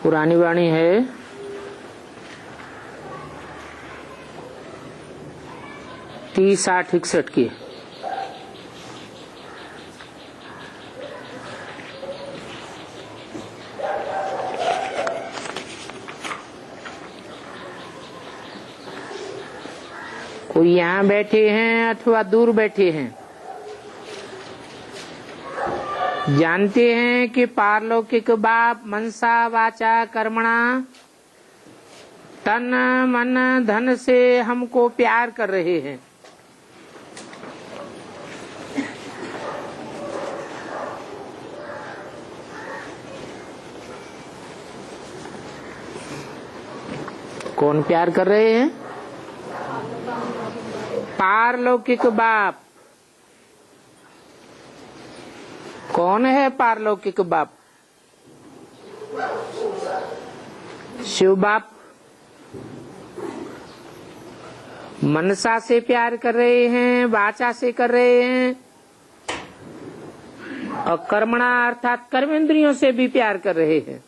पुरानी वाणी है 30, 8, 61 की। कोई यहाँ बैठे हैं अथवा दूर बैठे हैं, जानते हैं कि पारलौकिक बाप मनसा वाचा कर्मणा तन मन धन से हमको प्यार कर रहे हैं। कौन प्यार कर रहे हैं? पारलौकिक बाप। कौन है पारलौकिक बाप? शिव बाप। मनसा से प्यार कर रहे हैं, वाचा से कर रहे हैं, और कर्मणा अर्थात कर्मेंद्रियों से भी प्यार कर रहे हैं।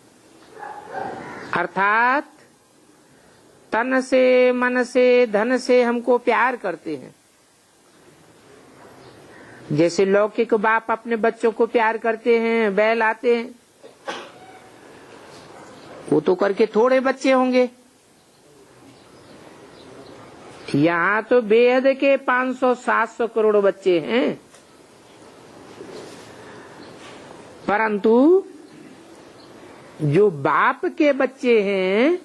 अर्थात तन से, मन से, धन से हमको प्यार करते हैं। जैसे लौकिक बाप अपने बच्चों को प्यार करते हैं, बैल आते हैं, वो तो करके थोड़े बच्चे होंगे। यहाँ तो बेहद के 500-700 करोड़ बच्चे हैं, परंतु जो बाप के बच्चे हैं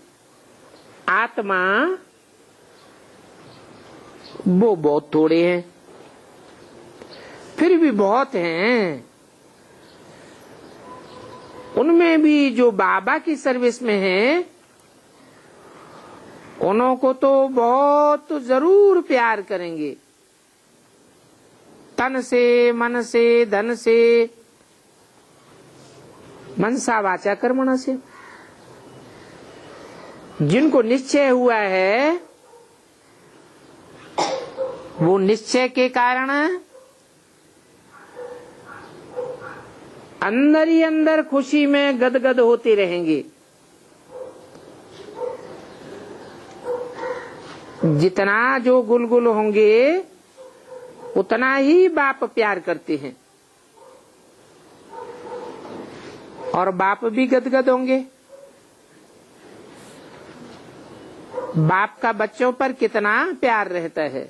आत्मा, वो बहुत थोड़े हैं। फिर भी बहुत हैं। उनमें भी जो बाबा की सर्विस में हैं, उन्हों को तो बहुत जरूर प्यार करेंगे, तन से, मन से, धन से, मनसा वाचा कर्मणा से। जिनको निश्चय हुआ है, वो निश्चय के कारण अंदर ही अंदर खुशी में गदगद होते रहेंगे। जितना जो गुलगुल होंगे उतना ही बाप प्यार करते हैं, और बाप भी गदगद होंगे। बाप का बच्चों पर कितना प्यार रहता है।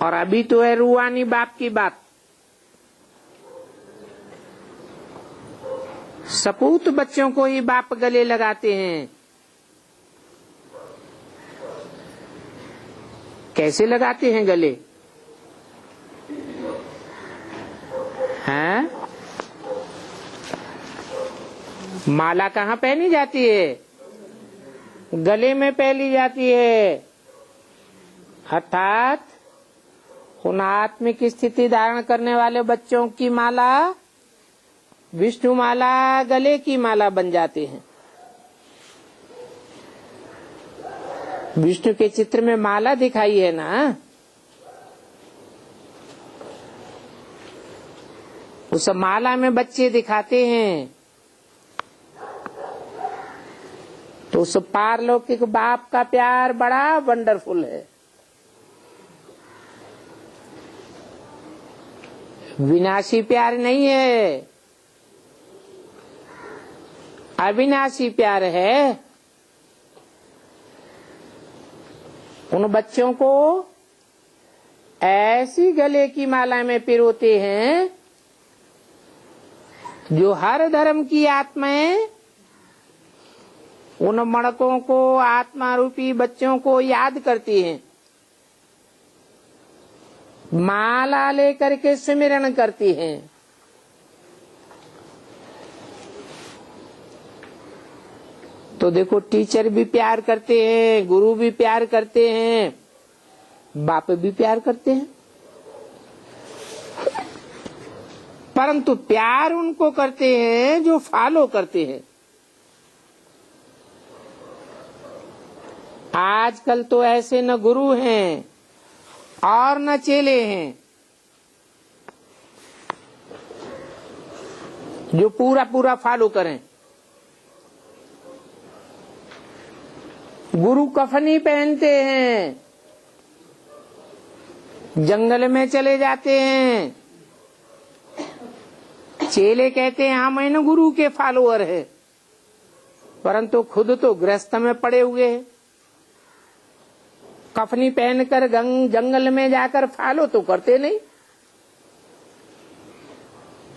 और अभी तो है रूहानी बाप की बात। सपूत बच्चों को ही बाप गले लगाते हैं। कैसे लगाते हैं गले? हैं? माला कहाँ पहनी जाती है? गले में पहनी जाती है। अर्थात उन आत्मिक स्थिति धारण करने वाले बच्चों की माला विष्णु माला, गले की माला बन जाते हैं। विष्णु के चित्र में माला दिखाई है ना, उस माला में बच्चे दिखाते हैं। तो उस पारलौकिक बाप का प्यार बड़ा वंडरफुल है। विनाशी प्यार नहीं है, अविनाशी प्यार है। उन बच्चों को ऐसी गले की माला में पिरोते हैं जो हर धर्म की आत्माएं उन मणकों को, आत्मा रूपी बच्चों को याद करती हैं, माला लेकर के सुमिरन करती हैं। तो देखो, टीचर भी प्यार करते हैं, गुरु भी प्यार करते हैं, बाप भी प्यार करते हैं, परंतु प्यार उनको करते हैं जो फॉलो करते हैं। आजकल तो ऐसे न गुरु हैं और न चेले हैं। जो पूरा पूरा फॉलो करें। गुरु कफनी पहनते हैं, जंगल में चले जाते हैं, चेले कहते हैं हम इन गुरु के फॉलोअर है, परंतु खुद तो गृहस्थ में पड़े हुए हैं। कफनी पहनकर जंगल में जाकर फॉलो तो करते नहीं,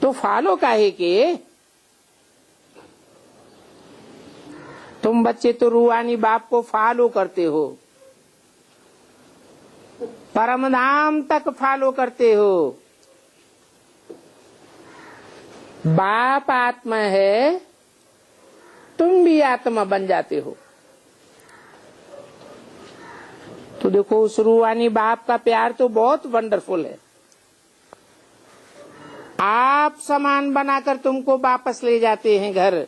तो फॉलो काहे के? तुम बच्चे तो रूहानी बाप को फॉलो करते हो, परम धाम तक फॉलो करते हो। बाप आत्मा है, तुम भी आत्मा बन जाते हो। तो देखो उस रूहानी बाप का प्यार तो बहुत वंडरफुल है। आप समान बनाकर तुमको वापस ले जाते हैं घर,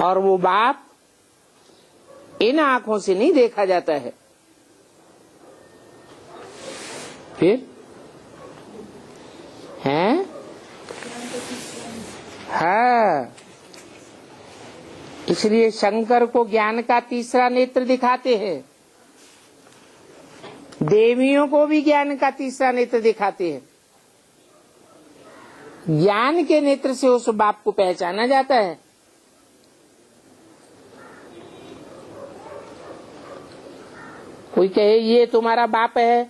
और वो बाप इन आंखों से नहीं देखा जाता है। फिर हैं? हाँ, इसलिए शंकर को ज्ञान का तीसरा नेत्र दिखाते हैं, देवियों को भी ज्ञान का तीसरा नेत्र दिखाते हैं। ज्ञान के नेत्र से उस बाप को पहचाना जाता है। कोई कहे ये तुम्हारा बाप है,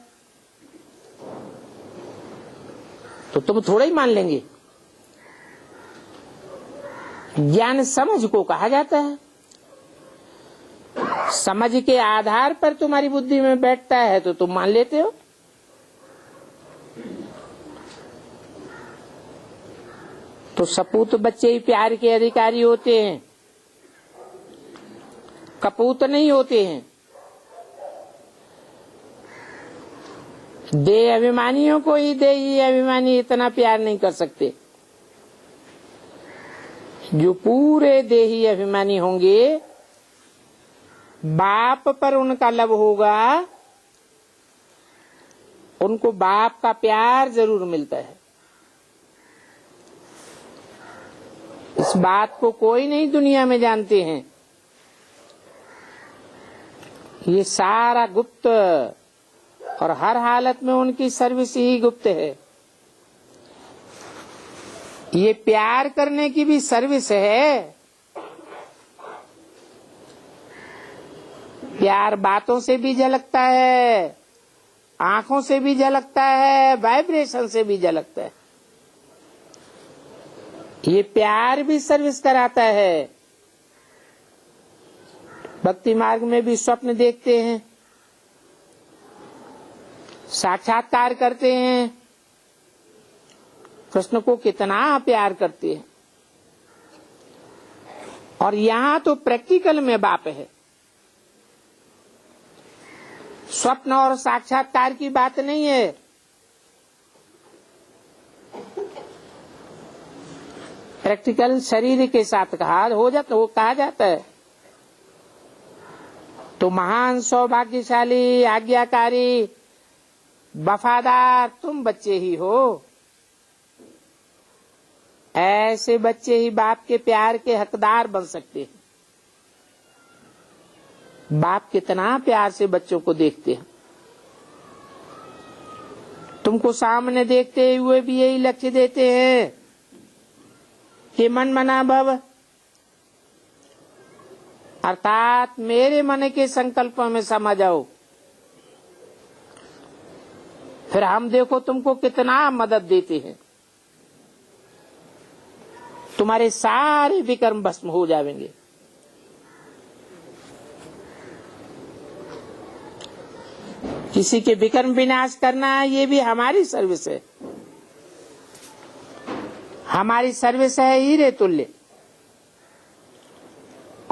तो तुम थोड़ा ही मान लेंगे। ज्ञान समझ को कहा जाता है, समझ के आधार पर तुम्हारी बुद्धि में बैठता है तो तुम मान लेते हो। तो सपूत बच्चे ही प्यार के अधिकारी होते हैं, कपूत नहीं होते हैं। देह अभिमानियों को ही देही अभिमानी इतना प्यार नहीं कर सकते। जो पूरे देही अभिमानी होंगे, बाप पर उनका लब होगा, उनको बाप का प्यार जरूर मिलता है। इस बात को कोई नहीं दुनिया में जानते हैं। ये सारा गुप्त, और हर हालत में उनकी सर्विस ही गुप्त है। ये प्यार करने की भी सर्विस है। प्यार बातों से भी झलकता है, आंखों से भी झलकता है, वाइब्रेशन से भी झलकता है। ये प्यार भी सर्विस कराता है। भक्ति मार्ग में भी स्वप्न देखते हैं, साक्षात्कार करते हैं, कृष्ण को कितना प्यार करते हैं। और यहाँ तो प्रैक्टिकल में बाप है। स्वप्न और साक्षात्कार की बात नहीं है। प्रैक्टिकल शरीर के साथ कहा जाता है। तो महान सौभाग्यशाली, आज्ञाकारी, वफादार तुम बच्चे ही हो। ऐसे बच्चे ही बाप के प्यार के हकदार बन सकते हैं। बाप कितना प्यार से बच्चों को देखते हैं। तुमको सामने देखते हुए भी यही लक्ष्य देते हैं कि मन मना भव, अर्थात मेरे मन के संकल्प में समा जाओ। फिर हम देखो तुमको कितना मदद देते हैं। तुम्हारे सारे विकर्म भस्म हो जाएंगे। किसी के विकर्म विनाश करना, ये भी हमारी सर्विस है। हमारी सर्विस है हीरे तुल्य,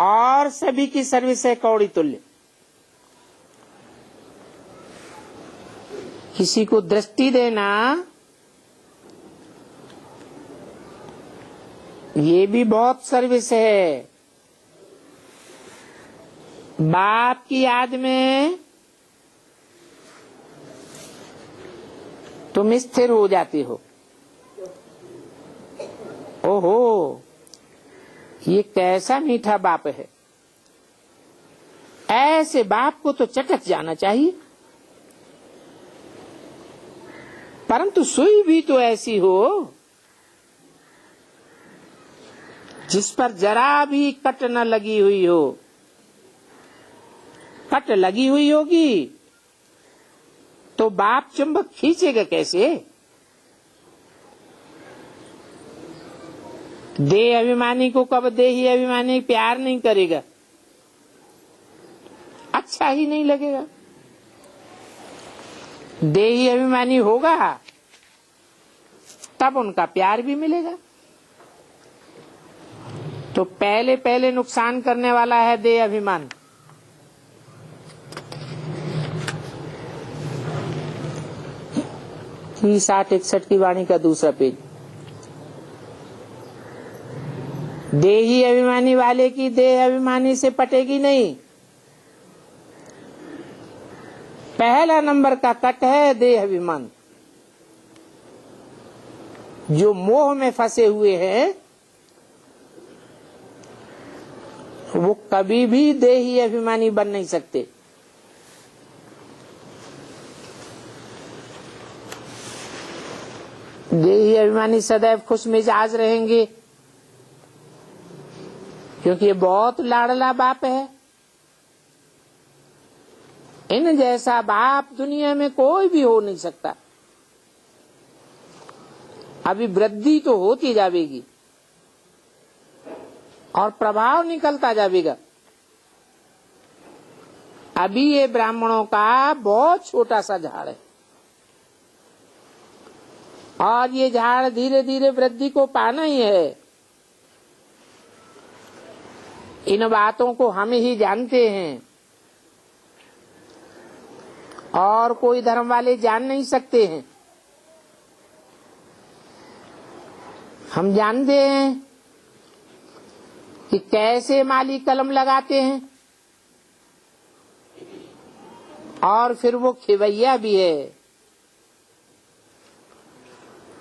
और सभी की सर्विस है कौड़ी तुल्य। किसी को दृष्टि देना, ये भी बहुत सर्विस है। बाप की याद में तुम स्थिर हो जाते हो। ओहो, ये कैसा मीठा बाप है, ऐसे बाप को तो चटक जाना चाहिए। परंतु सुई भी तो ऐसी हो जिस पर जरा भी कट न लगी हुई हो। कट लगी हुई होगी तो बाप चुंबक खींचेगा कैसे? देह अभिमानी को कब देही अभिमानी प्यार नहीं करेगा, अच्छा ही नहीं लगेगा। देही अभिमानी होगा तब उनका प्यार भी मिलेगा। तो पहले पहले नुकसान करने वाला है देह अभिमान। ही 60-61 की वाणी का दूसरा पेज। देही अभिमानी वाले की देह अभिमानी से पटेगी नहीं। पहला नंबर का कट है देह अभिमान। जो मोह में फंसे हुए हैं वो कभी भी देही अभिमानी बन नहीं सकते। देही अभिमानी सदैव खुश मिजाज रहेंगे क्योंकि ये बहुत लाडला बाप है। इन जैसा बाप दुनिया में कोई भी हो नहीं सकता। अभी वृद्धि तो होती जाएगी और प्रभाव निकलता जाएगा। अभी ये ब्राह्मणों का बहुत छोटा सा झाड़ है और ये झाड़ धीरे धीरे वृद्धि को पाना ही है। इन बातों को हम ही जानते हैं और कोई धर्म वाले जान नहीं सकते हैं। हम जानते हैं कि कैसे माली कलम लगाते हैं और फिर वो खिवैया भी है।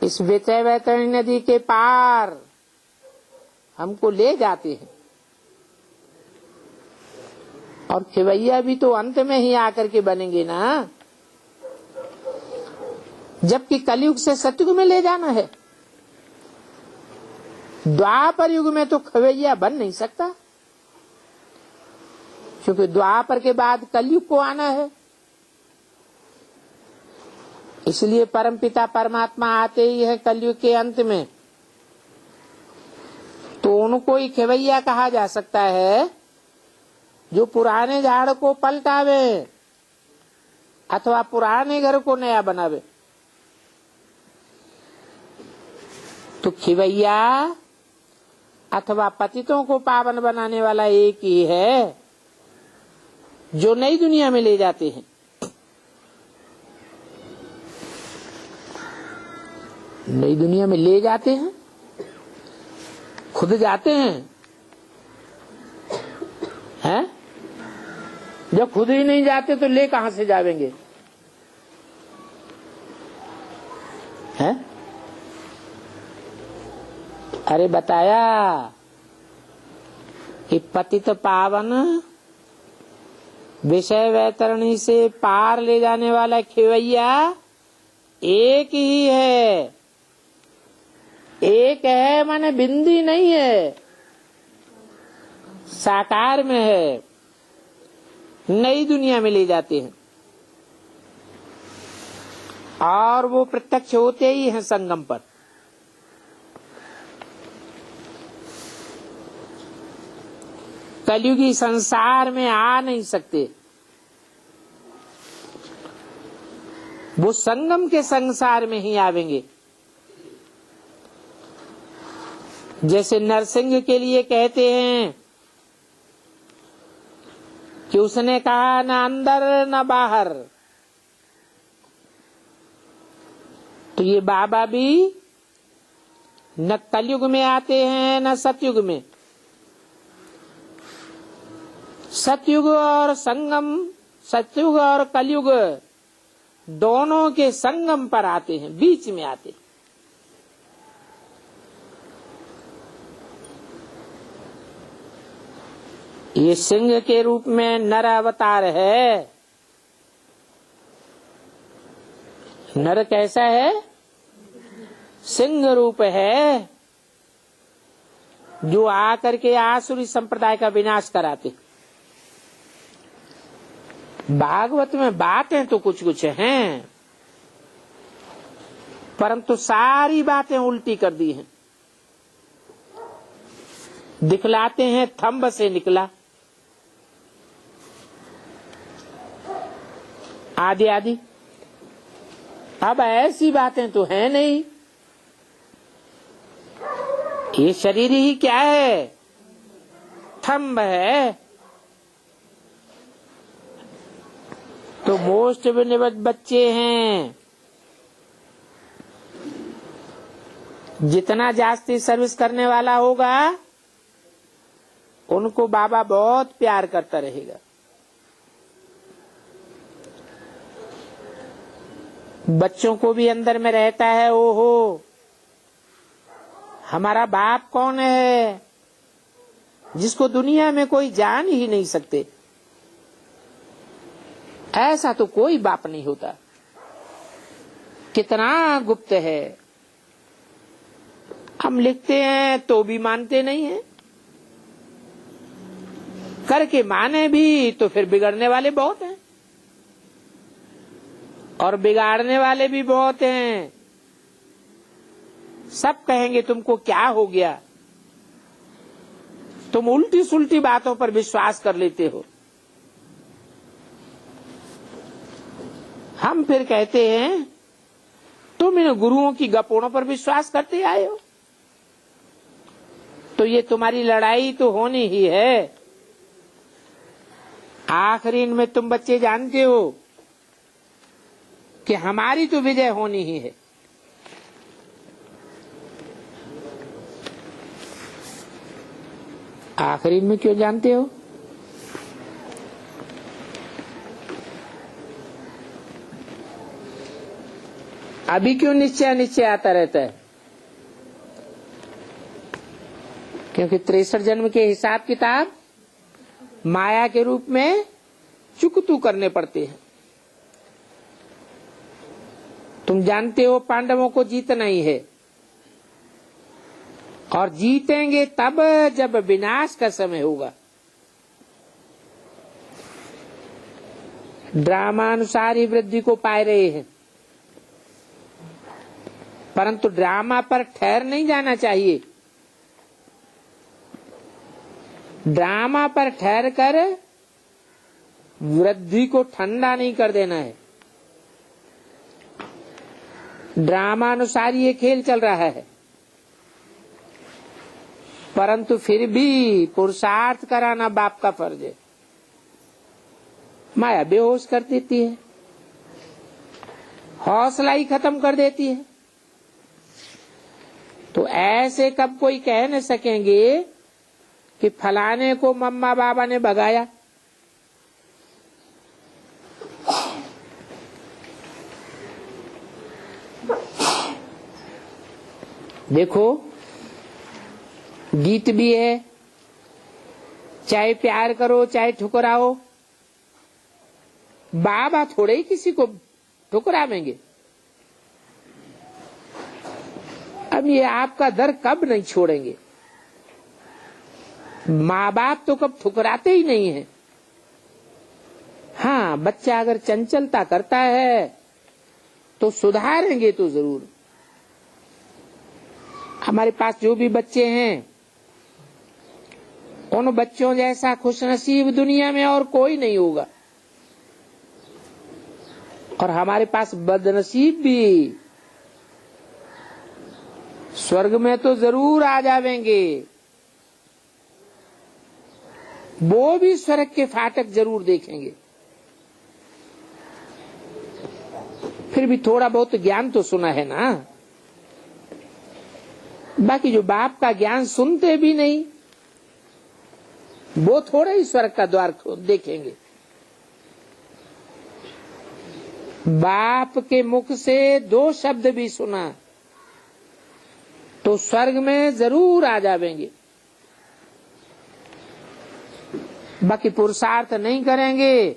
इस विचय वैतरणी नदी के पार हमको ले जाते हैं और खिवैया भी तो अंत में ही आकर के बनेंगे ना, जबकि कलयुग से सतयुग में ले जाना है। द्वापर युग में तो खिवैया बन नहीं सकता क्योंकि द्वापर के बाद कलयुग को आना है। इसलिए परमपिता परमात्मा आते ही है कलयुग के अंत में, तो उनको ही खिवैया कहा जा सकता है जो पुराने झाड़ को पलटावे अथवा पुराने घर को नया बनावे। तो खिवैया अथवा पतितों को पावन बनाने वाला एक ही है जो नई दुनिया में ले जाते हैं। नई दुनिया में ले जाते हैं, खुद जाते हैं, हैं? जब खुद ही नहीं जाते तो ले कहां से जावेंगे? हैं? अरे बताया कि पतित पावन विषय वैतरणी से पार ले जाने वाला खिवैया एक ही है। एक है माने बिंदी नहीं है, साकार में है, नई दुनिया में ले जाते हैं और वो प्रत्यक्ष होते ही हैं संगम पर। कलयुगी संसार में आ नहीं सकते, वो संगम के संसार में ही आवेंगे। जैसे नरसिंह के लिए कहते हैं कि उसने कहा न अंदर न बाहर, तो ये बाबा भी न कलयुग में आते हैं न सतयुग में। सतयुग और संगम, सतयुग और कलयुग दोनों के संगम पर आते हैं, बीच में आते हैं। ये सिंह के रूप में नर अवतार है। नर कैसा है? सिंह रूप है, जो आकर के आसुरी संप्रदाय का विनाश कराते। भागवत में बातें तो कुछ कुछ हैं, परंतु सारी बातें उल्टी कर दी हैं। दिखलाते हैं थंब से निकला, आदि आदि। अब ऐसी बातें तो है नहीं। ये शरीर ही क्या है? थंब है। तो मोस्ट विनिवत बच्चे हैं। जितना जास्ती सर्विस करने वाला होगा, उनको बाबा बहुत प्यार करता रहेगा। बच्चों को भी अंदर में रहता है, ओहो हमारा बाप कौन है, जिसको दुनिया में कोई जान ही नहीं सकते। ऐसा तो कोई बाप नहीं होता। कितना गुप्त है। हम लिखते हैं तो भी मानते नहीं हैं, करके माने भी तो फिर बिगड़ने वाले बहुत हैं और बिगाड़ने वाले भी बहुत हैं। सब कहेंगे तुमको क्या हो गया, तुम उल्टी सुल्टी बातों पर विश्वास कर लेते हो। हम फिर कहते हैं तुम इन गुरुओं की गपोड़ों पर विश्वास करते आए हो, तो ये तुम्हारी लड़ाई तो होनी ही है। आखिरी में तुम बच्चे जानते हो कि हमारी तो विजय होनी ही है। आखिरी में क्यों जानते हो? अभी क्यों निश्चय आता रहता है? क्योंकि 63 जन्म के हिसाब किताब माया के रूप में चुकतू करने पड़ते हैं। तुम जानते हो पांडवों को जीतना ही है, और जीतेंगे तब जब विनाश का समय होगा। ड्रामानुसार ही वृद्धि को पाए रहे हैं, परंतु ड्रामा पर ठहर नहीं जाना चाहिए। ड्रामा पर ठहर कर वृद्धि को ठंडा नहीं कर देना है। ड्रामानुसार ये खेल चल रहा है, परंतु फिर भी पुरुषार्थ कराना बाप का फर्ज है। माया बेहोश कर देती है, हौसला ही खत्म कर देती है। तो ऐसे कब कोई कह न सकेंगे कि फलाने को मम्मा बाबा ने भगाया। देखो गीत भी है, चाहे प्यार करो चाहे ठुकराओ, बाबा थोड़े ही किसी को ठुकरावेंगे। अब ये आपका दर कब नहीं छोड़ेंगे। माँ बाप तो कब ठुकराते ही नहीं है। हाँ, बच्चा अगर चंचलता करता है तो सुधारेंगे तो जरूर। हमारे पास जो भी बच्चे हैं, उन बच्चों जैसा खुशनसीब दुनिया में और कोई नहीं होगा। और हमारे पास बदनसीब भी स्वर्ग में तो जरूर आ जावेंगे। वो भी स्वर्ग के फाटक जरूर देखेंगे। फिर भी थोड़ा बहुत ज्ञान तो सुना है ना। बाकी जो बाप का ज्ञान सुनते भी नहीं, वो थोड़े ही स्वर्ग का द्वार देखेंगे। बाप के मुख से 2 शब्द भी सुना तो स्वर्ग में जरूर आ जाएंगे। बाकी पुरुषार्थ नहीं करेंगे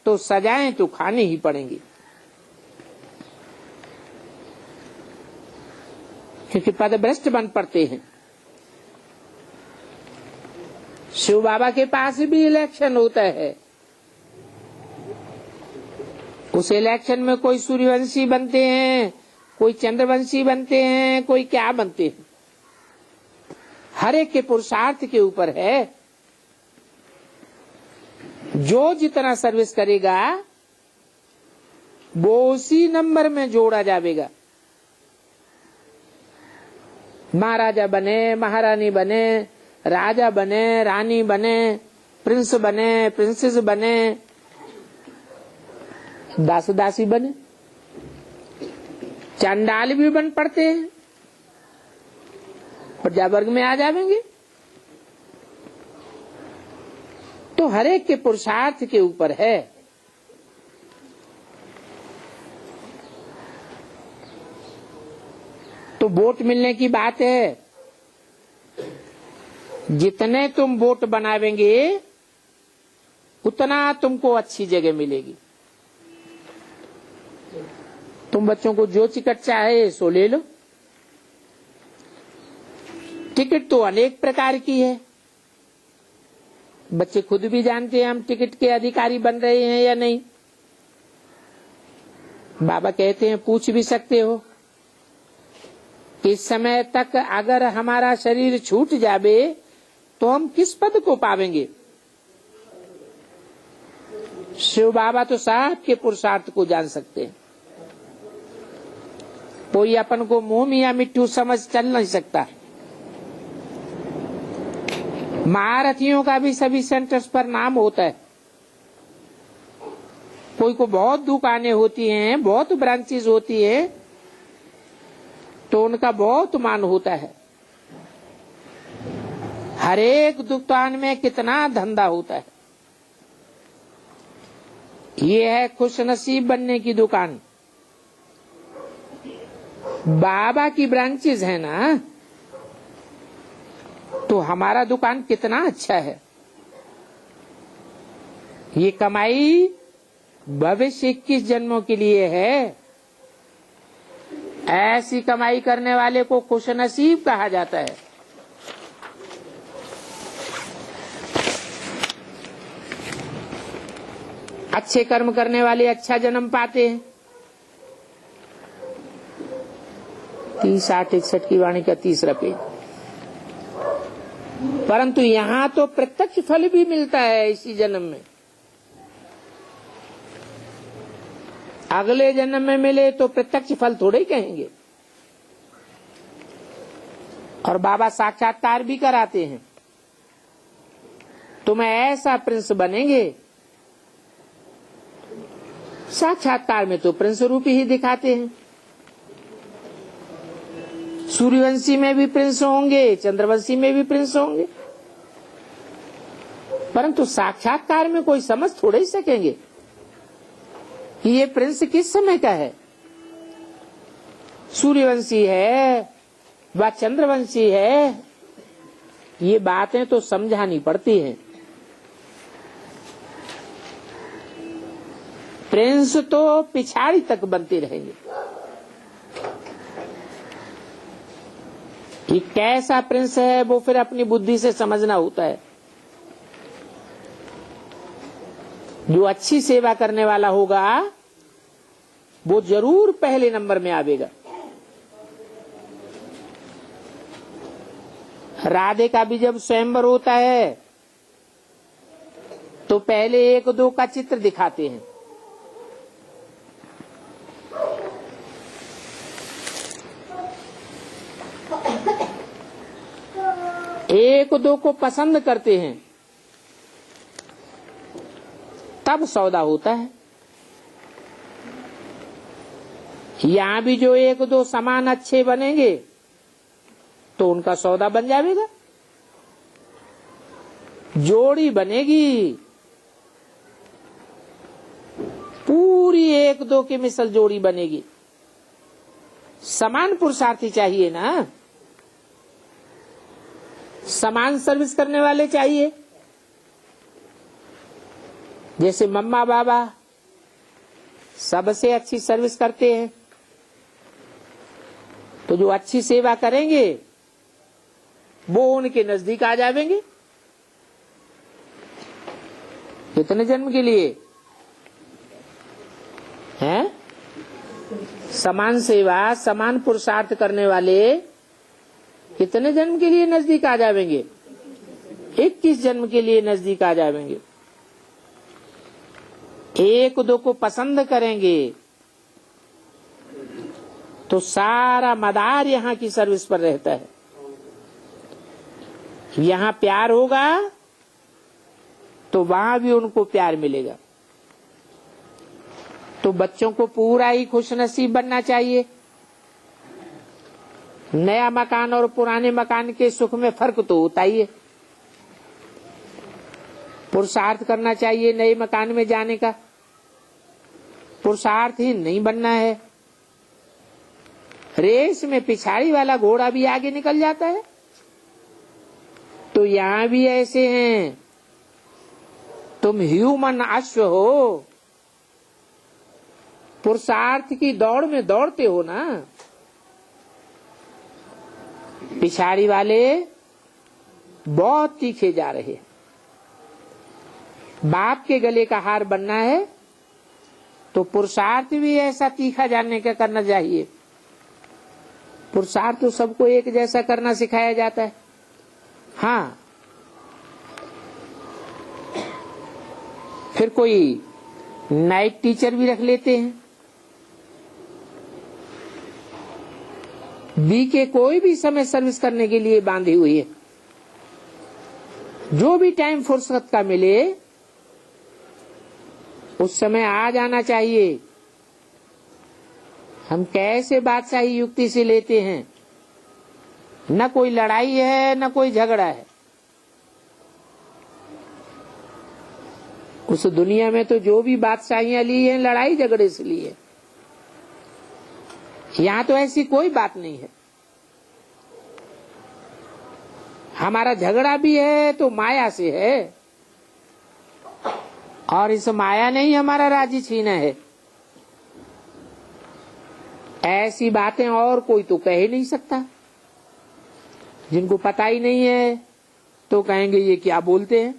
तो सजाएं तो खानी ही पड़ेंगी, क्योंकि पदभ्रष्ट बन पड़ते हैं। शिव बाबा के पास भी इलेक्शन होता है, उस इलेक्शन में कोई सूर्यवंशी बनते हैं, कोई चंद्रवंशी बनते हैं, कोई क्या बनते हैं। हर एक के पुरुषार्थ के ऊपर है। जो जितना सर्विस करेगा वो उसी नंबर में जोड़ा जाएगा। महाराजा बने, महारानी बने, राजा बने, रानी बने, प्रिंस बने, प्रिंसेस बने, दास दासी बने, चंडाल भी बन पड़ते हैं, प्रजा वर्ग में आ जाएंगे। तो हर एक के पुरुषार्थ के ऊपर है। तो वोट मिलने की बात है, जितने तुम वोट बनावेंगे उतना तुमको अच्छी जगह मिलेगी। तुम बच्चों को जो टिकट चाहे सो ले लो। टिकट तो अनेक प्रकार की है, बच्चे खुद भी जानते हैं हम टिकट के अधिकारी बन रहे हैं या नहीं। बाबा कहते हैं पूछ भी सकते हो कि इस समय तक अगर हमारा शरीर छूट जावे तो हम किस पद को पावेंगे। शिव बाबा तो साहब के पुरुषार्थ को जान सकते हैं। कोई अपन को मुंह मियां मिट्टू समझ चल नहीं सकता। महारथियों का भी सभी सेंटर्स पर नाम होता है। कोई को बहुत दुकानें होती हैं, बहुत ब्रांचेस होती है, तो उनका बहुत मान होता है। हर एक दुकान में कितना धंधा होता है। ये है खुशनसीब बनने की दुकान। बाबा की ब्रांचेस है ना, तो हमारा दुकान कितना अच्छा है। ये कमाई भविष्य 21 जन्मों के लिए है। ऐसी कमाई करने वाले को खुशनसीब कहा जाता है। अच्छे कर्म करने वाले अच्छा जन्म पाते हैं। 30-61 की वाणी का 3रा पेज। परंतु यहाँ तो प्रत्यक्ष फल भी मिलता है इसी जन्म में। अगले जन्म में मिले तो प्रत्यक्ष फल थोड़े ही कहेंगे। और बाबा साक्षात्कार भी कराते हैं। तुम ऐसा प्रिंस बनेंगे। साक्षात्कार में तो प्रिंस रूप ही दिखाते हैं। सूर्यवंशी में भी प्रिंस होंगे, चंद्रवंशी में भी प्रिंस होंगे, परंतु साक्षात्कार में कोई समझ थोड़े ही सकेंगे कि ये प्रिंस किस समय का है। सूर्यवंशी है व चंद्रवंशी है, ये बातें तो समझानी पड़ती हैं। प्रिंस तो पिछाड़ी तक बनते रहेंगे। कि कैसा प्रिंस है वो फिर अपनी बुद्धि से समझना होता है। जो अच्छी सेवा करने वाला होगा वो जरूर पहले नंबर में आवेगा। राधे का भी जब स्वयंवर होता है तो पहले 1-2 का चित्र दिखाते हैं। एक दो को पसंद करते हैं तब सौदा होता है। यहां भी जो 1-2 समान अच्छे बनेंगे तो उनका सौदा बन जाएगा। जोड़ी बनेगी, पूरी एक दो की मिसल जोड़ी बनेगी। समान पुरुषार्थी चाहिए ना, समान सर्विस करने वाले चाहिए। जैसे मम्मा बाबा सबसे अच्छी सर्विस करते हैं, तो जो अच्छी सेवा करेंगे वो उनके नजदीक आ जाएंगे। कितने जन्म के लिए हैं? समान सेवा समान पुरुषार्थ करने वाले कितने जन्म के लिए नजदीक आ जाएंगे? 21 जन्म के लिए नजदीक आ जाएंगे। एक दो को पसंद करेंगे तो सारा मदार यहाँ की सर्विस पर रहता है। यहाँ प्यार होगा तो वहां भी उनको प्यार मिलेगा। तो बच्चों को पूरा ही खुशनसीब बनना चाहिए। नया मकान और पुराने मकान के सुख में फर्क तो होता ही है। पुरुषार्थ करना चाहिए नए मकान में जाने का, पुरुषार्थ ही नहीं बनना है। रेस में पिछाड़ी वाला घोड़ा भी आगे निकल जाता है। तो यहां भी ऐसे हैं, तुम ह्यूमन अश्व हो, पुरुषार्थ की दौड़ में दौड़ते हो ना। पिछाड़ी वाले बहुत तीखे जा रहे हैं। बाप के गले का हार बनना है तो पुरुषार्थ भी ऐसा तीखा जानने का करना चाहिए। पुरुषार्थ तो सबको एक जैसा करना सिखाया जाता है। हाँ, फिर कोई नाइट टीचर भी रख लेते हैं। बी के कोई भी समय सर्विस करने के लिए बांधी हुई है। जो भी टाइम फुर्सत का मिले उस समय आ जाना चाहिए। हम कैसे बादशाही युक्ति से लेते हैं, न कोई लड़ाई है न कोई झगड़ा है। उस दुनिया में तो जो भी बादशाहियां ली हैं लड़ाई झगड़े से ली है। यहां तो ऐसी कोई बात नहीं है। हमारा झगड़ा भी है तो माया से है, और इस माया ने ही हमारा राज्य छीना है। ऐसी बातें और कोई तो कह ही नहीं सकता। जिनको पता ही नहीं है तो कहेंगे ये क्या बोलते हैं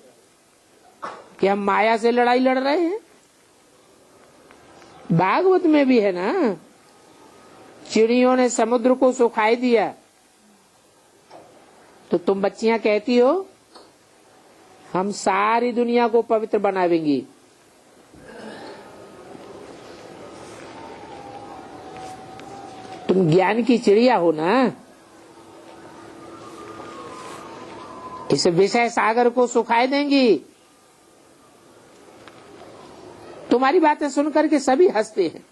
कि हम माया से लड़ाई लड़ रहे हैं। भागवत में भी है ना, चिड़ियों ने समुद्र को सुखाई दिया तो तुम बच्चियां कहती हो हम सारी दुनिया को पवित्र बनावेंगी। तुम ज्ञान की चिड़िया हो ना। इस विषय सागर को सुखाए देंगी। तुम्हारी बातें सुनकर के सभी हंसते हैं।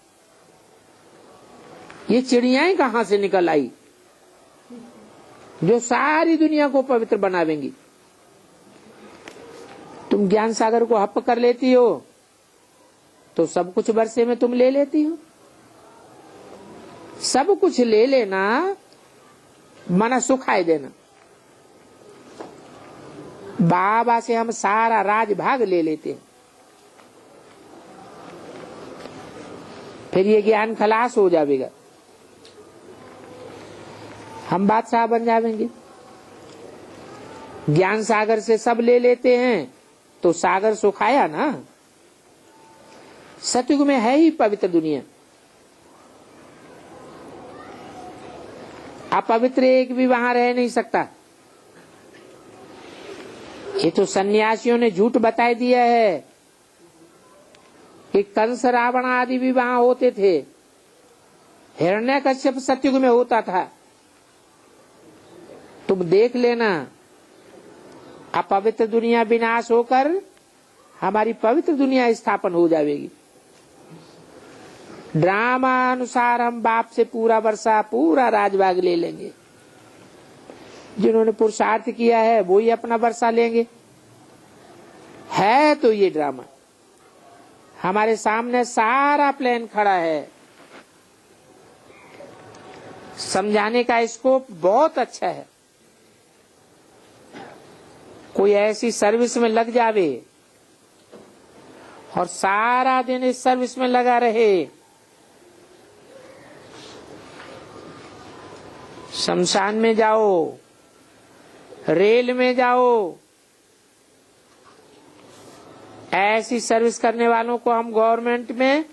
ये चिड़ियाएं कहां से निकल आई जो सारी दुनिया को पवित्र बनावेंगी। तुम ज्ञान सागर को हप कर लेती हो तो सब कुछ बरसे में तुम ले लेती हो। सब कुछ ले लेना मना सुखाए देना। बाबा से हम सारा राज भाग ले लेते हैं, फिर ये ज्ञान खलास हो जाएगा, हम बादशाह बन जाएंगे। ज्ञान सागर से सब ले लेते हैं तो सागर सुखाया ना। सतयुग में है ही पवित्र दुनिया। अपवित्र एक भी वहां रह नहीं सकता। ये तो सन्यासियों ने झूठ बता दिया है कि कंस रावण आदि भी वहां होते थे। हिरण्यकश्यप सतयुग में होता था। तुम देख लेना, अपवित्र दुनिया विनाश होकर हमारी पवित्र दुनिया स्थापन हो जाएगी। ड्रामा अनुसार हम बाप से पूरा वर्षा पूरा राजभाग ले लेंगे। जिन्होंने पुरुषार्थ किया है वो ही अपना वर्षा लेंगे। है तो ये ड्रामा। हमारे सामने सारा प्लान खड़ा है, समझाने का स्कोप बहुत अच्छा है। कोई ऐसी सर्विस में लग जावे और सारा दिन इस सर्विस में लगा रहे, शमशान में जाओ, रेल में जाओ, ऐसी सर्विस करने वालों को हम गवर्नमेंट में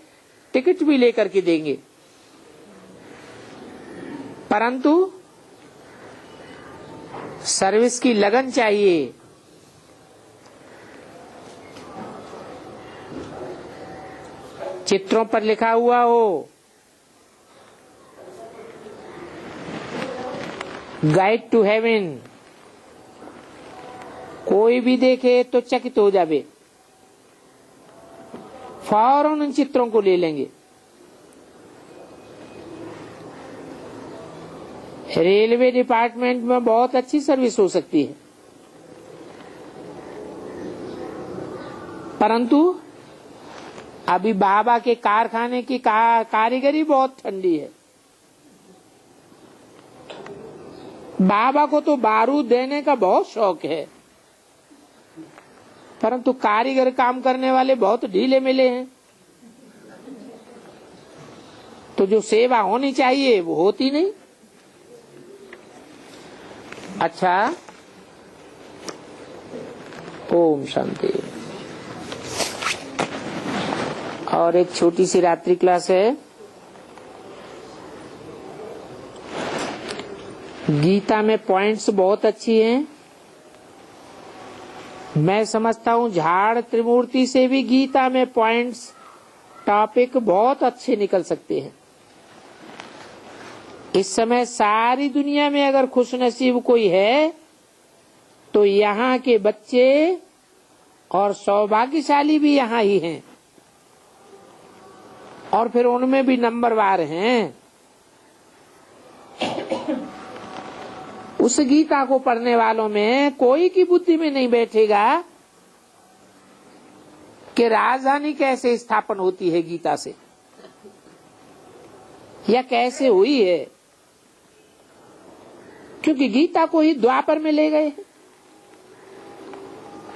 टिकट भी लेकर के देंगे। परंतु सर्विस की लगन चाहिए। चित्रों पर लिखा हुआ हो, गाइड टू हेवन, कोई भी देखे तो चकित हो जावे, फौरन उन चित्रों को ले लेंगे। रेलवे डिपार्टमेंट में बहुत अच्छी सर्विस हो सकती है, परंतु अभी बाबा के कारखाने की कारीगरी बहुत ठंडी है। बाबा को तो बारूद देने का बहुत शौक है, परंतु कारीगर काम करने वाले बहुत ढीले मिले हैं, तो जो सेवा होनी चाहिए वो होती नहीं। अच्छा, ओम शांति। और एक छोटी सी रात्रि क्लास है। गीता में पॉइंट्स बहुत अच्छी हैं। मैं समझता हूँ झाड़ त्रिमूर्ति से भी गीता में पॉइंट्स, टॉपिक बहुत अच्छे निकल सकते हैं। इस समय सारी दुनिया में अगर खुशनसीब कोई है तो यहाँ के बच्चे, और सौभाग्यशाली भी यहाँ ही हैं, और फिर उनमें भी नंबरवार हैं। उस गीता को पढ़ने वालों में कोई की बुद्धि में नहीं बैठेगा कि राजधानी कैसे स्थापन होती है गीता से, या कैसे हुई है, क्योंकि गीता को ही द्वापर में ले गए,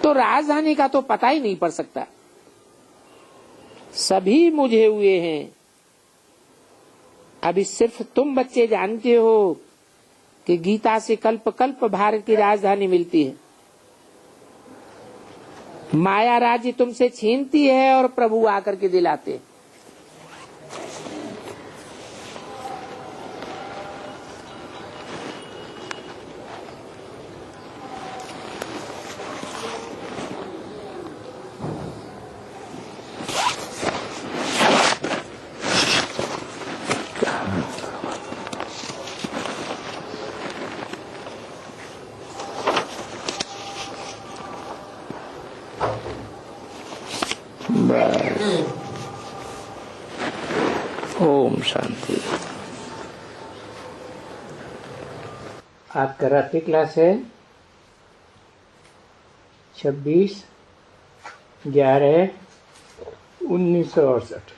तो राजधानी का तो पता ही नहीं पड़ सकता। सभी मुझे हुए हैं। अभी सिर्फ तुम बच्चे जानते हो कि गीता से कल्प कल्प भारत की राजधानी मिलती है। माया राज्य तुमसे छीनती है और प्रभु आकर के दिलाते हैं। ओम शांति। आपका रात्रि क्लास है 26/11/1968।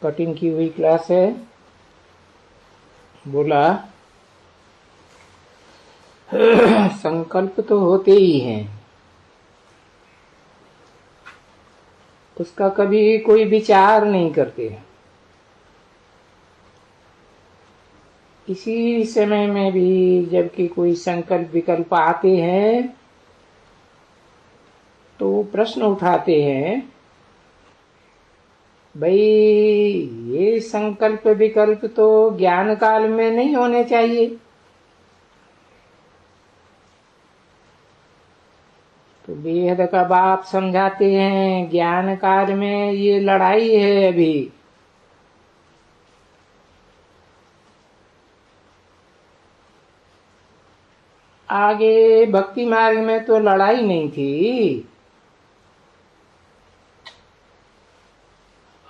कटिंग की हुई क्लास है। बोला संकल्प तो होते ही हैं, उसका कभी कोई विचार नहीं करते। इसी समय में भी जबकि कोई संकल्प विकल्प आते हैं तो प्रश्न उठाते हैं, भाई ये संकल्प विकल्प तो ज्ञान काल में नहीं होने चाहिए। तो बेहद का बाप समझाते हैं, ज्ञान काल में ये लड़ाई है। अभी आगे भक्ति मार्ग में तो लड़ाई नहीं थी,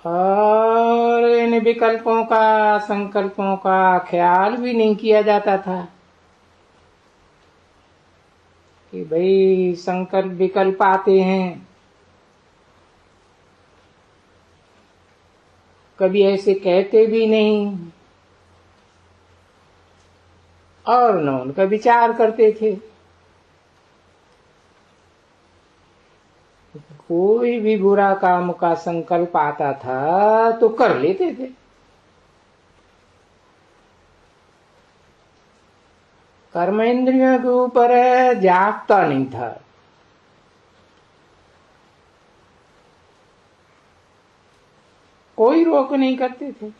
और इन विकल्पों का, संकल्पों का ख्याल भी नहीं किया जाता था। कि भाई संकल्प विकल्प आते हैं, कभी ऐसे कहते भी नहीं और न उनका विचार करते थे। कोई भी बुरा काम का संकल्प आता था तो कर लेते थे। कर्मेंद्रियों के ऊपर जागता नहीं था। कोई रोक नहीं करते थे।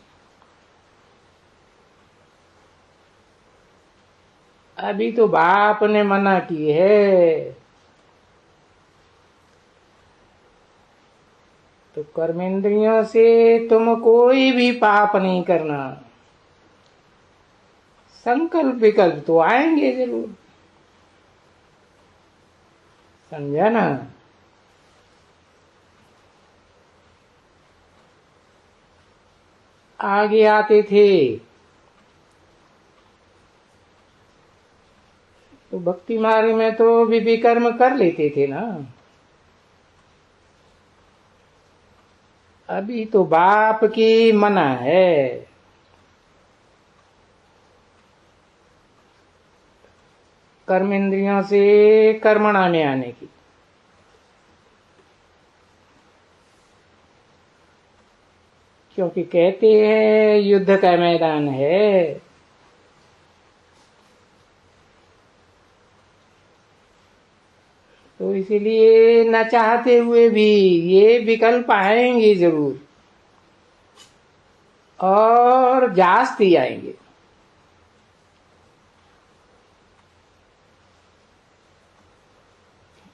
अभी तो बाप ने मना की है तो कर्मेंद्रियों से तुम कोई भी पाप नहीं करना। संकल्प विकल्प तो आएंगे जरूर, समझा ना। आगे आते थे तो भक्ति मार्ग में तो भी विकर्म कर लेते थे ना। अभी तो बाप की मना है। कर्मेंद्रियों से कर्मणा में आने की। क्योंकि कहते हैं युद्ध का मैदान है, तो इसीलिए न चाहते हुए भी ये विकल्प आएंगे जरूर और जास्ती आएंगे।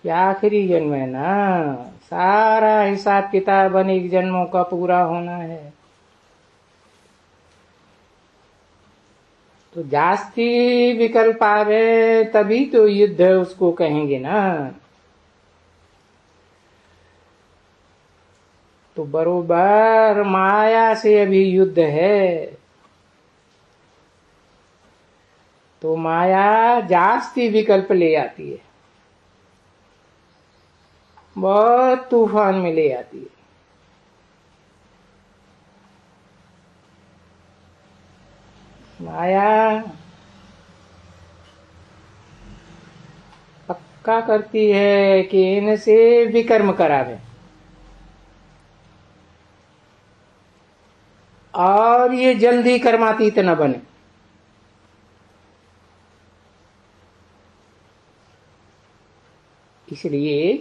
क्या आखिरी जन्म है ना, सारा हिसाब किताब अनेक जन्मों का पूरा होना है। तो जास्ती विकल्प आवे तभी तो युद्ध उसको कहेंगे ना। तो बरोबर माया से अभी युद्ध है, तो माया जास्ती विकल्प ले आती है, बहुत तूफान में ले आती है। माया पक्का करती है कि इनसे विकर्म करावे और ये जल्दी कर्मातीत न बने। इसलिए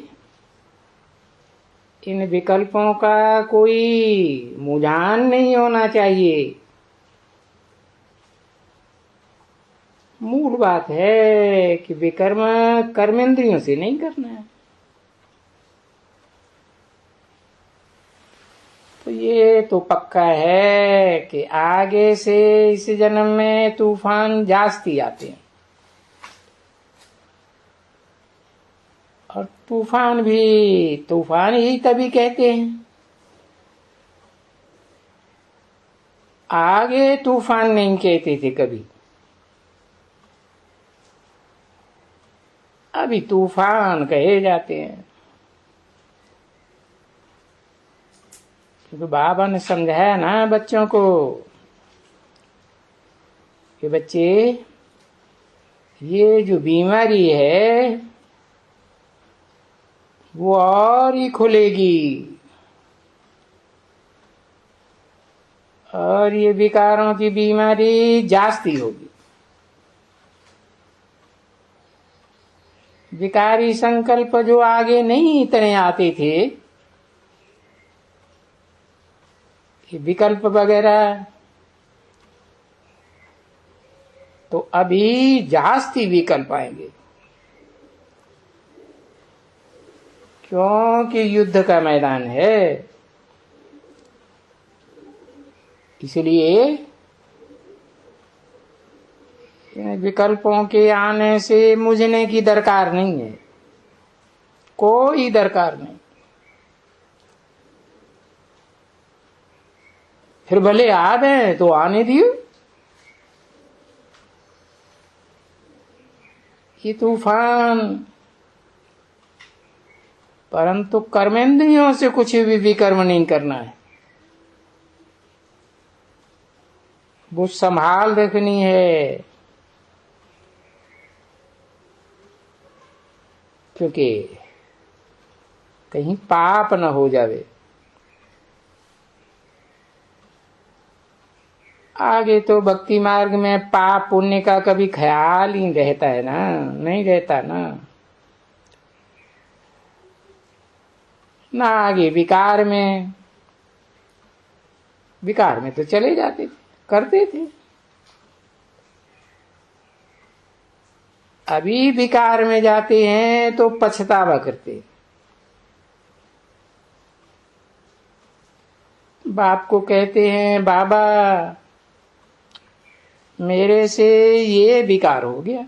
इन विकल्पों का कोई मुझान नहीं होना चाहिए। मूल बात है कि विकर्म कर्मेंद्रियों से नहीं करना है। तो ये तो पक्का है कि आगे से इस जन्म में तूफान जास्ती आते हैं, और तूफान भी तूफान ही तभी कहते हैं। आगे तूफान नहीं कहते थे कभी, अभी तूफान कहे जाते हैं। क्योंकि बाबा ने समझाया ना बच्चों को कि बच्चे ये जो बीमारी है वो और ही खुलेगी और ये विकारों की बीमारी जास्ती होगी। विकारी संकल्प जो आगे नहीं इतने आते थे, ये विकल्प वगैरह, तो अभी जास्ती विकल्प आएंगे, क्योंकि युद्ध का मैदान है। इसलिए इन विकल्पों के आने से मुझने की दरकार नहीं है, कोई दरकार नहीं। फिर भले आवे तो आने दियो। ये तूफान परंतु कर्मेंद्रियों से कुछ भी विकर्म नहीं करना है, वो संभाल रखनी है, क्योंकि कहीं पाप न हो जावे। आगे तो भक्ति मार्ग में पाप पुण्य का कभी ख्याल ही रहता है ना, नहीं रहता ना। ना आगे विकार में तो चले जाते थे, करते थे। अभी विकार में जाते हैं तो पछतावा करते। बाप को कहते हैं, बाबा मेरे से ये विकार हो गया,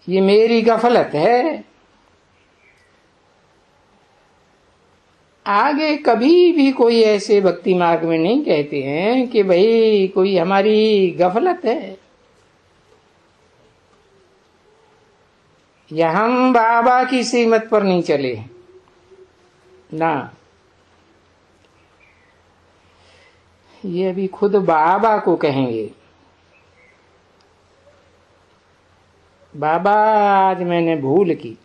ये मेरी गफलत है। आगे कभी भी कोई ऐसे भक्ति मार्ग में नहीं कहते हैं कि भाई कोई हमारी गफलत है, या हम बाबा की सीमत पर नहीं चले ना। ये भी खुद बाबा को कहेंगे, बाबा आज मैंने भूल की।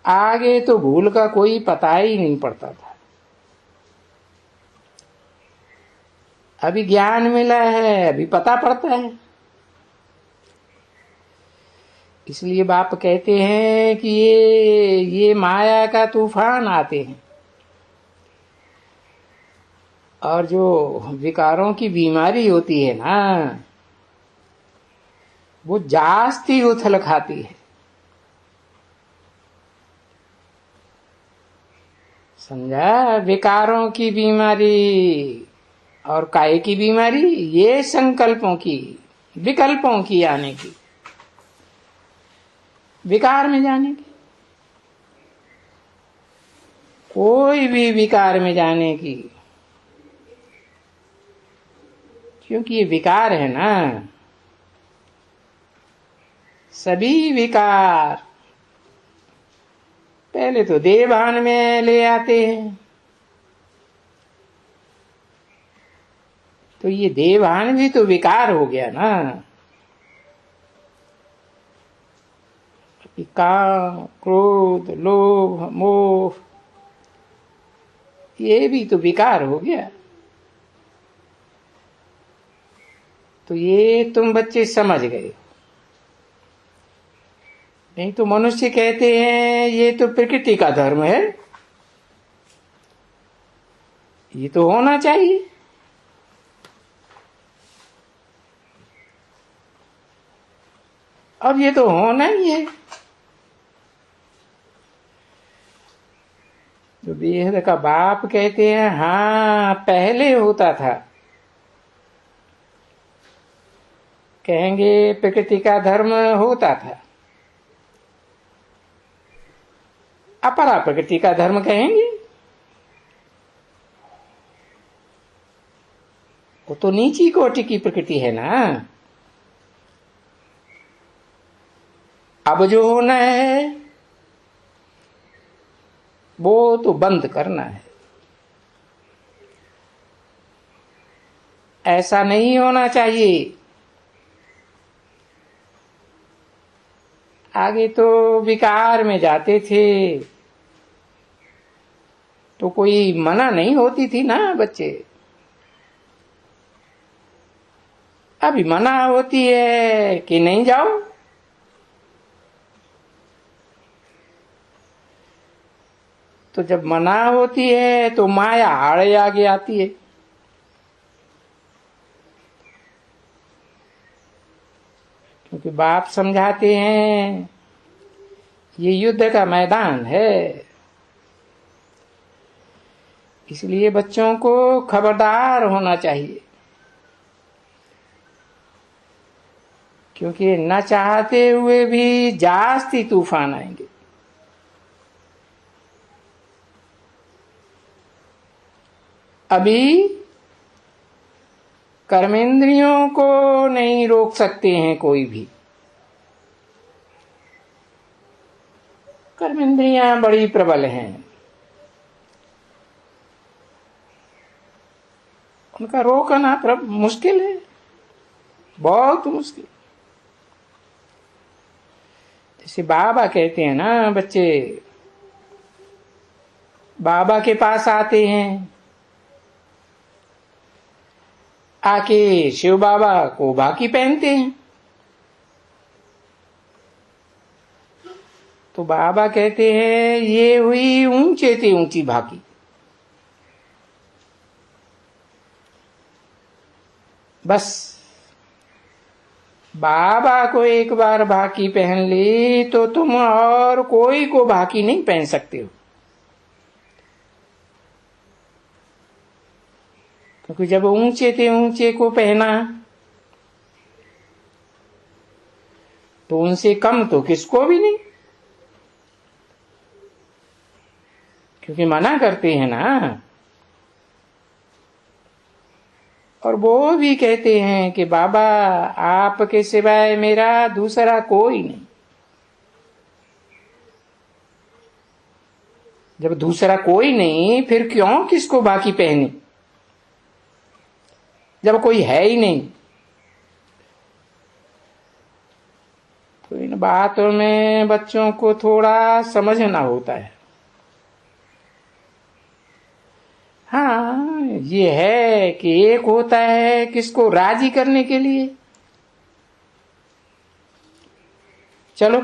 आगे तो भूल का कोई पता ही नहीं पड़ता था, अभी ज्ञान मिला है, अभी पता पड़ता है। इसलिए बाप कहते हैं कि ये माया का तूफान आते हैं, और जो विकारों की बीमारी होती है ना, वो जास्ती उथल खाती है। समझा? विकारों की बीमारी और काय की बीमारी, ये संकल्पों की, विकल्पों की आने की, विकार में जाने की। कोई भी विकार में जाने की, क्योंकि ये विकार है ना। सभी विकार पहले तो देवभान में ले आते हैं, तो ये देवभान भी तो विकार हो गया ना। काम, क्रोध, लोभ, मोह, ये भी तो विकार हो गया। तो ये तुम बच्चे समझ गए। नहीं तो मनुष्य कहते हैं ये तो प्रकृति का धर्म है, ये तो होना चाहिए। अब ये तो होना ही है। तो बेहद का बाप कहते हैं, हाँ पहले होता था। कहेंगे प्रकृति का धर्म होता था, अपरा प्रकृति का धर्म कहेंगे। वो तो नीची कोटि की प्रकृति है ना। अब जो होना है वो तो बंद करना है। ऐसा नहीं होना चाहिए। आगे तो विकार में जाते थे तो कोई मना नहीं होती थी ना बच्चे। अभी मना होती है कि नहीं जाओ। तो जब मना होती है तो माया आड़े आगे आती है। क्योंकि बाप समझाते हैं ये युद्ध का मैदान है, इसलिए बच्चों को खबरदार होना चाहिए। क्योंकि न चाहते हुए भी जास्ती तूफान आएंगे। अभी कर्मेंद्रियों को नहीं रोक सकते हैं कोई भी, कर्म इंद्रियां बड़ी प्रबल हैं, उनका रोकना मुश्किल है, बहुत मुश्किल। जैसे बाबा कहते हैं ना, बच्चे बाबा के पास आते हैं, आके शिव बाबा को बाकी पहनते हैं, तो बाबा कहते हैं ये हुई ऊंचे से ऊंची भाकी। बस बाबा को एक बार भाकी पहन ली तो तुम और कोई को भाकी नहीं पहन सकते हो, क्योंकि जब ऊंचे से ऊंचे को पहना तो उनसे कम तो किसको भी नहीं, क्योंकि मना करते हैं ना। और वो भी कहते हैं कि बाबा आपके सिवाय मेरा दूसरा कोई नहीं। जब दूसरा कोई नहीं, फिर क्यों किसको बाकी पहने, जब कोई है ही नहीं। तो इन बातों में बच्चों को थोड़ा समझना होता है। हाँ, ये है कि एक होता है किसको राजी करने के लिए, चलो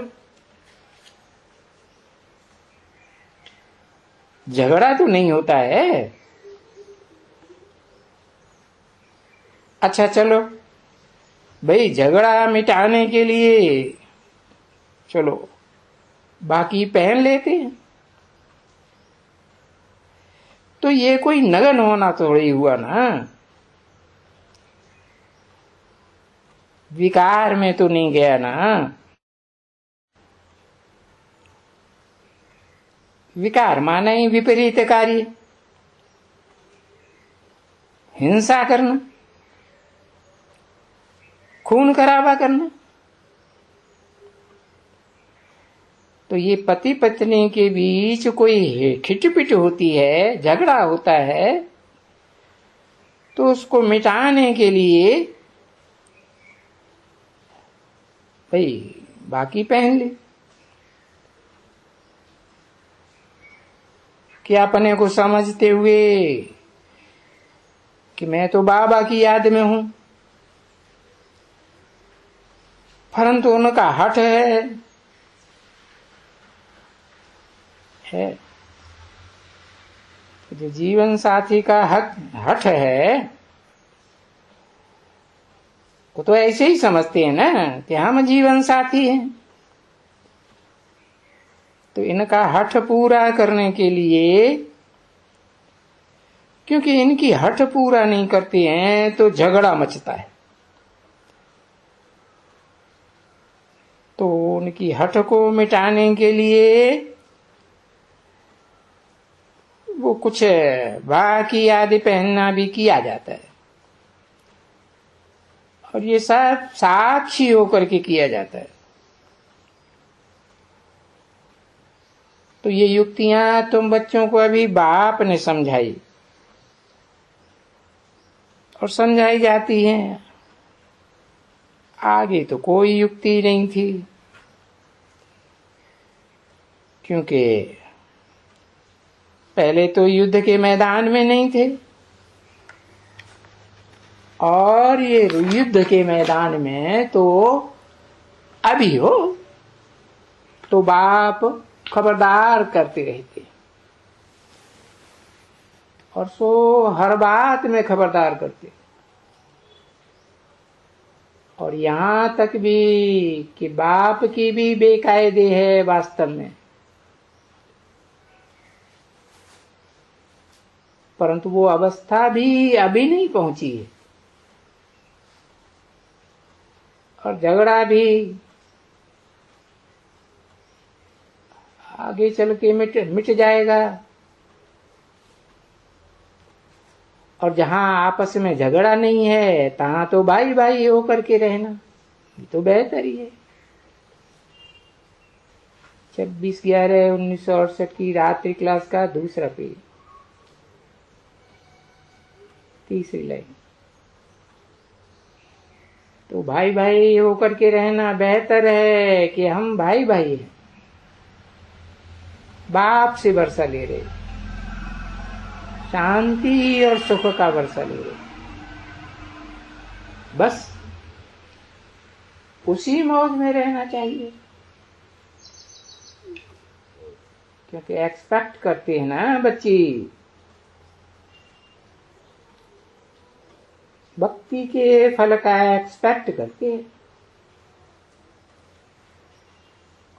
झगड़ा तो नहीं होता है, अच्छा चलो भाई झगड़ा मिटाने के लिए चलो बाकी पहन लेते हैं, तो ये कोई नगन होना थोड़ी हुआ ना, विकार में तो नहीं गया ना। विकार माना ही विपरीत कार्य, हिंसा करना, खून खराबा करना। तो ये पति पत्नी के बीच कोई खिटपिट होती है, झगड़ा होता है, तो उसको मिटाने के लिए भाई बाकी पहन ले, कि अपने को समझते हुए कि मैं तो बाबा की याद में हूं, परंतु उनका हठ है जो जीवन साथी का हठ है, वो तो ऐसे ही समझते हैं ना कि हम जीवन साथी हैं। तो इनका हठ पूरा करने के लिए, क्योंकि इनकी हठ पूरा नहीं करते हैं तो झगड़ा मचता है, तो उनकी हठ को मिटाने के लिए वो कुछ बाकी आदि पहनना भी किया जाता है, और ये सब साक्षी होकर के किया जाता है। तो ये युक्तियां तुम बच्चों को अभी बाप ने समझाई और समझाई जाती हैं, आगे तो कोई युक्ति नहीं थी, क्योंकि पहले तो युद्ध के मैदान में नहीं थे, और ये युद्ध के मैदान में तो अभी हो तो बाप खबरदार करते रहते, और सो हर बात में खबरदार करते। और यहां तक भी कि बाप की भी बेकायदे है वास्तव में, परंतु वो अवस्था भी अभी नहीं पहुंची है, और झगड़ा भी आगे चल के मिट जाएगा। और जहां आपस में झगड़ा नहीं है, तहां तो भाई भाई होकर के रहना, ये तो बेहतर ही है। 26/11/1968 की रात्रि क्लास का दूसरा पेज, तीसरी लाइन। तो भाई भाई होकर के रहना बेहतर है कि हम भाई भाई हैं, बाप से वर्षा ले रहे, शांति और सुख का वर्षा ले रहे, बस उसी मौज में रहना चाहिए। क्योंकि एक्सपेक्ट करते हैं ना बच्चे, भक्ति के फल का एक्सपेक्ट करते हैं।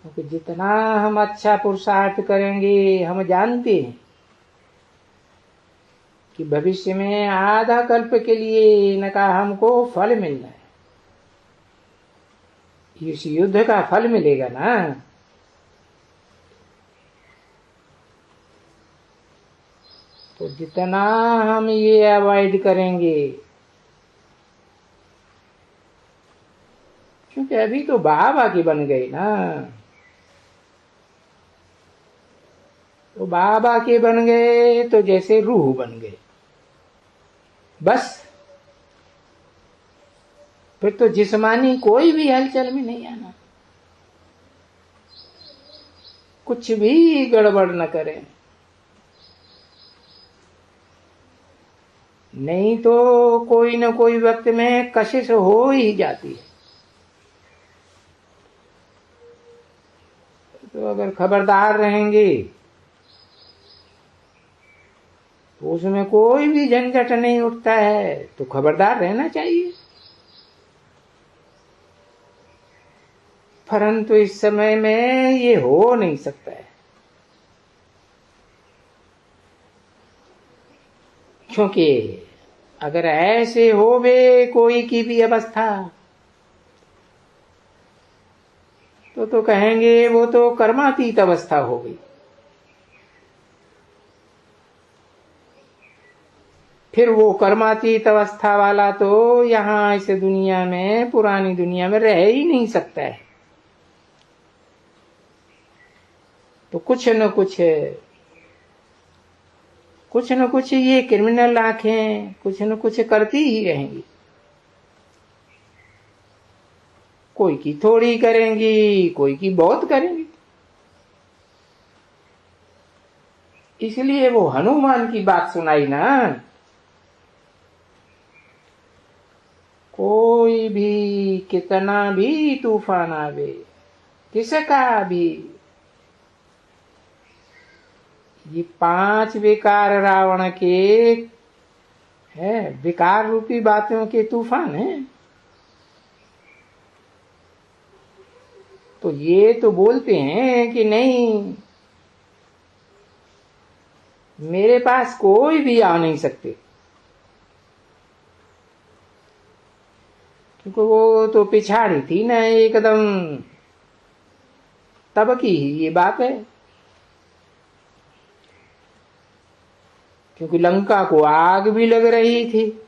क्योंकि जितना हम अच्छा पुरुषार्थ करेंगे, हम जानते हैं कि भविष्य में आधा कल्प के लिए इनका हमको फल मिलना है, इस युद्ध का फल मिलेगा ना। तो जितना हम ये अवॉइड करेंगे, क्योंकि अभी तो बाबा की बन गई ना, तो बाबा के बन गए तो जैसे रूह बन गए, बस फिर तो जिस्मानी कोई भी हलचल में नहीं आना, कुछ भी गड़बड़ न करें, नहीं तो कोई न कोई वक्त में कशिश हो ही जाती है। तो अगर खबरदार रहेंगे तो उसमें कोई भी झंझट नहीं उठता है, तो खबरदार रहना चाहिए। परंतु इस समय में ये हो नहीं सकता है, क्योंकि अगर ऐसे होवे कोई की भी अवस्था, तो कहेंगे वो तो कर्मातीत अवस्था हो गई। फिर वो कर्मातीत अवस्था वाला तो यहाँ इस दुनिया में, पुरानी दुनिया में रह ही नहीं सकता है। तो कुछ न कुछ ये क्रिमिनल आंखें कुछ न कुछ करती ही रहेंगी। कोई की थोड़ी करेंगी, कोई की बहुत करेंगी। इसलिए वो हनुमान की बात सुनाई ना, कोई भी कितना भी तूफान आवे, किसका भी, ये 5 विकार रावण के है, विकार रूपी बातों के तूफान है। तो ये तो बोलते हैं कि नहीं, मेरे पास कोई भी आ नहीं सकते, क्योंकि वो तो पिछाड़ी थी ना एकदम, तब की ही ये बात है। क्योंकि लंका को आग भी लग रही थी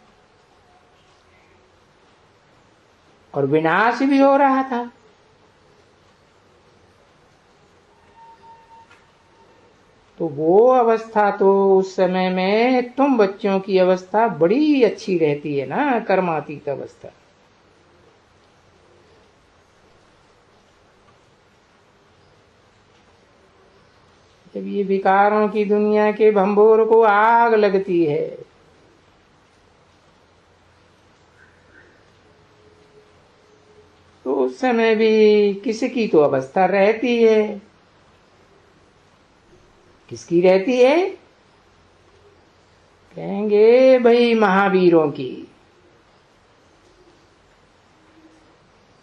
और विनाश भी हो रहा था। तो वो अवस्था तो उस समय में तुम बच्चों की अवस्था बड़ी अच्छी रहती है ना, कर्मातीत अवस्था। जब ये विकारों की दुनिया के भंबोर को आग लगती है, तो उस समय भी किसकी तो अवस्था रहती है। किसकी रहती है? कहेंगे भाई महावीरों की।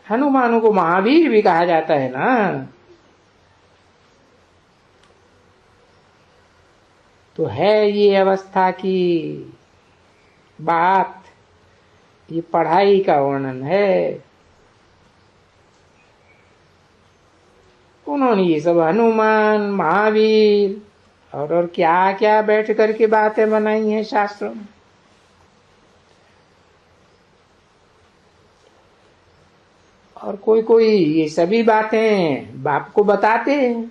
हनुमानों को महावीर भी कहा जाता है ना। तो है ये अवस्था की बात, ये पढ़ाई का वर्णन है। उन्होंने ये सब हनुमान, महावीर और क्या क्या बैठ करके बातें बनाई हैं शास्त्रों में। और कोई कोई ये सभी बातें बाप को बताते हैं,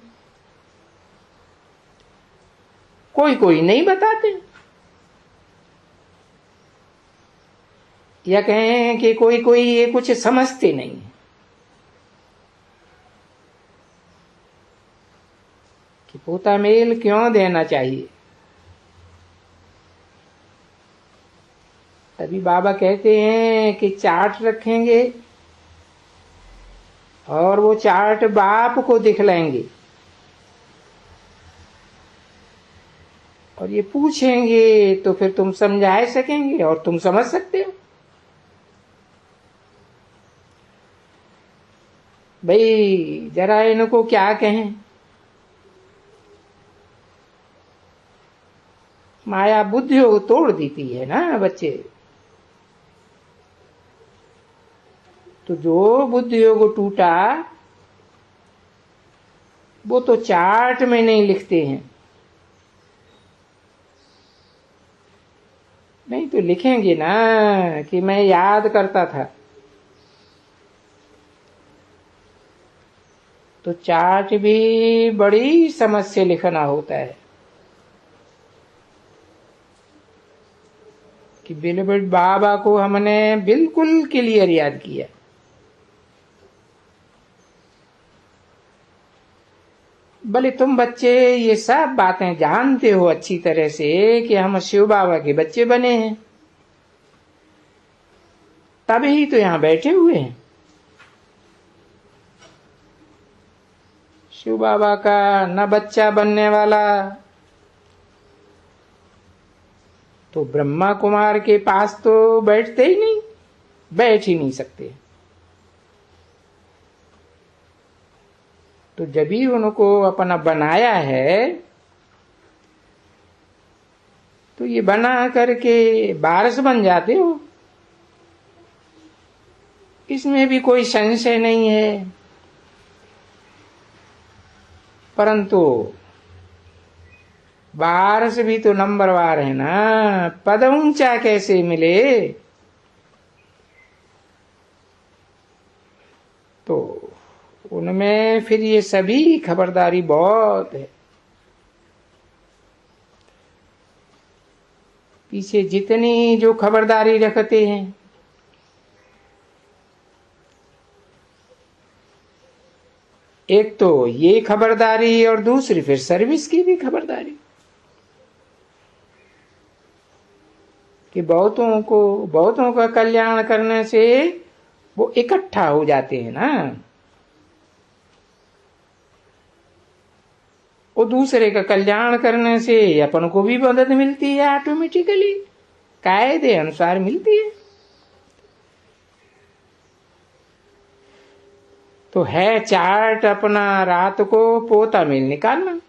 कोई कोई नहीं बताते, या कहें कि कोई कोई ये कुछ समझते नहीं। कि पोता मेल क्यों देना चाहिए। तभी बाबा कहते हैं कि चार्ट रखेंगे और वो चार्ट बाप को दिखलाएंगे और ये पूछेंगे तो फिर तुम समझा सकेंगे और तुम समझ सकते हो। भाई जरा इनको क्या कहें, माया बुद्धि को तोड़ देती है ना बच्चे। तो जो बुद्धियों को टूटा वो तो चार्ट में नहीं लिखते हैं, नहीं तो लिखेंगे ना कि मैं याद करता था। तो चार्ट भी बड़ी समझ से लिखना होता है कि बिलबुल बाबा को हमने बिल्कुल क्लियर याद किया। भले तुम बच्चे ये सब बातें जानते हो अच्छी तरह से कि हम शिव बाबा के बच्चे बने हैं, तभी तो यहां बैठे हुए हैं। शिव बाबा का न बच्चा बनने वाला तो ब्रह्मा कुमार के पास तो बैठते ही नहीं, बैठ ही नहीं सकते। तो जब भी उनको अपना बनाया है तो ये बना करके वारिस बन जाते हो, इसमें भी कोई संशय नहीं है। परंतु वारिस भी तो नंबरवार है ना, पद ऊंचा कैसे मिले। तो उनमें फिर ये सभी खबरदारी बहुत है। पीछे जितनी जो खबरदारी रखते हैं, एक तो ये खबरदारी और दूसरी फिर सर्विस की भी खबरदारी कि बहुतों का कल्याण करने से वो इकट्ठा हो जाते हैं ना, वो दूसरे का कल्याण करने से अपन को भी मदद मिलती है, ऑटोमेटिकली कायदे अनुसार मिलती है। तो है चार्ट अपना रात को पोता मेल निकालना,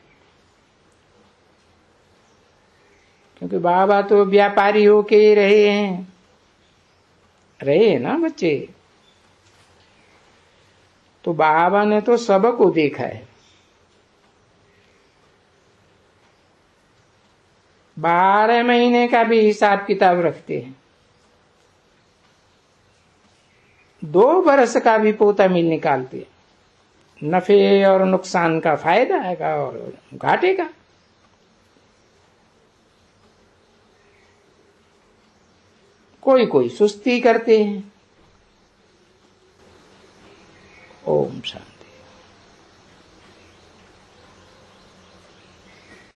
क्योंकि बाबा तो व्यापारी होके रहे हैं ना बच्चे। तो बाबा ने तो सबको देखा है। 12 महीने का भी हिसाब किताब रखते हैं, 2 बरस का भी पोता मिल निकालते हैं, नफे और नुकसान का, फायदा है और घाटे का। कोई कोई सुस्ती करते हैं। ओम शांति।